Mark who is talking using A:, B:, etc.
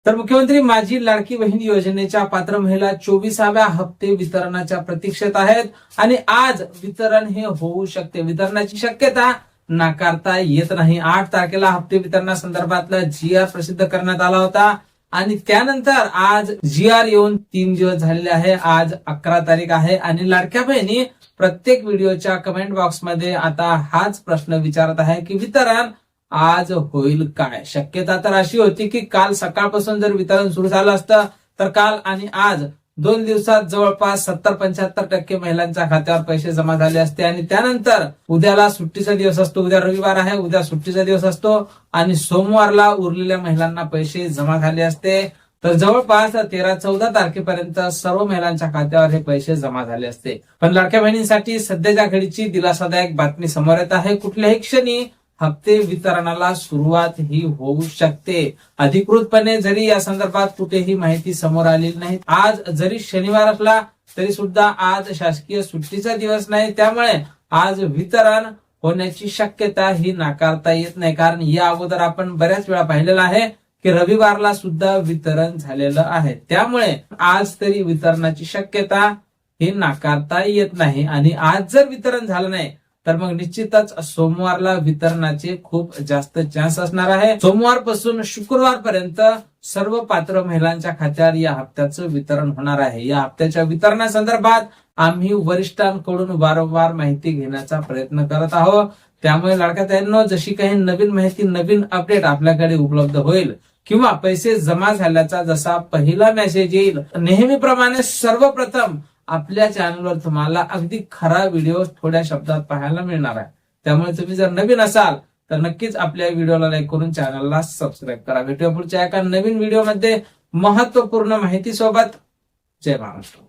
A: तर मुख्यमंत्री माझी लाडकी बहीण योजनेच्या पात्र महिला 24व्या हप्ते वितरणाच्या प्रतीक्षेत आहेत आणि आज वितरण हे होऊ शकते. वितरणाची शक्यता नाकारता येत नाही. 8 तारखेला हप्ते वितरणासंदर्भातला GR प्रसिद्ध करण्यात आला होता आणि त्यानंतर आज GR येऊन 3 दिवस झालेले आहे. आज 11 तारीख आहे आणि लाडक्या बहिणी प्रत्येक व्हिडिओच्या कमेंट बॉक्समध्ये आता हाच प्रश्न विचारत आहे की वितरण आज होईल काय. शक्यता तर अशी होती की काल सकाळपासून जर वितरण सुरू झालं असतं तर काल आणि आज 2 दिवसात जवळपास 70-75% महिलांच्या खात्यावर पैसे जमा झाले असते आणि त्यानंतर उद्याला सुट्टीचा दिवस असतो. उद्या रविवार आहे, उद्या सुट्टीचा दिवस असतो आणि सोमवारला उरलेल्या महिलांना पैसे जमा झाले असते. तर जवळपास 13-14 तारखेपर्यंत सर्व महिलांच्या खात्यावर हे पैसे जमा झाले असते. पण लाडक्या बहिणींसाठी सध्याच्या घडीची दिलासादायक बातमी समोर येत आहे. कुठल्याही क्षणी हप्ते वितरणाला सुरुवात ही होऊ शकते. अधिकृतपणे जरी या संदर्भात कुठेही माहिती समोर आलेली नाही. आज जरी शनिवार असला तरी सुद्धा आज शासकीय सुट्टीचा दिवस नाही, त्यामुळे आज वितरण होण्याची शक्यता ही नाकारता येत नाही. कारण या अगोदर आपण बऱ्याच वेळा पाहिलेलं आहे की रविवारला सुद्धा वितरण झालेलं आहे. त्यामुळे आज तरी वितरणाची शक्यता ही नाकारता येत नाही आणि आज जर वितरण झालं नाही तर मग निश्चितच सोमवारला वितरणाचे खूप जास्त चान्स असणार आहे. सोमवारपासून शुक्रवारपर्यंत सर्व पात्र महिलांच्या खात्यावर या हप्त्याचं वितरण होणार आहे. या हप्त्याच्या वितरणासंदर्भात आम्ही वरिष्ठांकडून वारंवार माहिती घेण्याचा प्रयत्न करत आहोत. त्यामुळे लाडक्या ताईंनो, जशी काही नवीन माहिती, नवीन अपडेट आपल्याकडे उपलब्ध होईल किंवा पैसे जमा झाल्याचा जसा पहिला मेसेज येईल, नेहमीप्रमाणे सर्वप्रथम आपल्या चॅनलवर तुम्हाला अगदी खरा व्हिडिओ थोड्या शब्दात पाहायला मिळणार आहे. त्यामुळे तुम्ही जर नवीन असाल तर नक्कीच आपल्या व्हिडिओला लाईक करून चॅनलला सबस्क्राईब करा. भेटूया पुढच्या एका नवीन व्हिडिओमध्ये महत्वपूर्ण माहिती सोबत. जय महाराष्ट्र.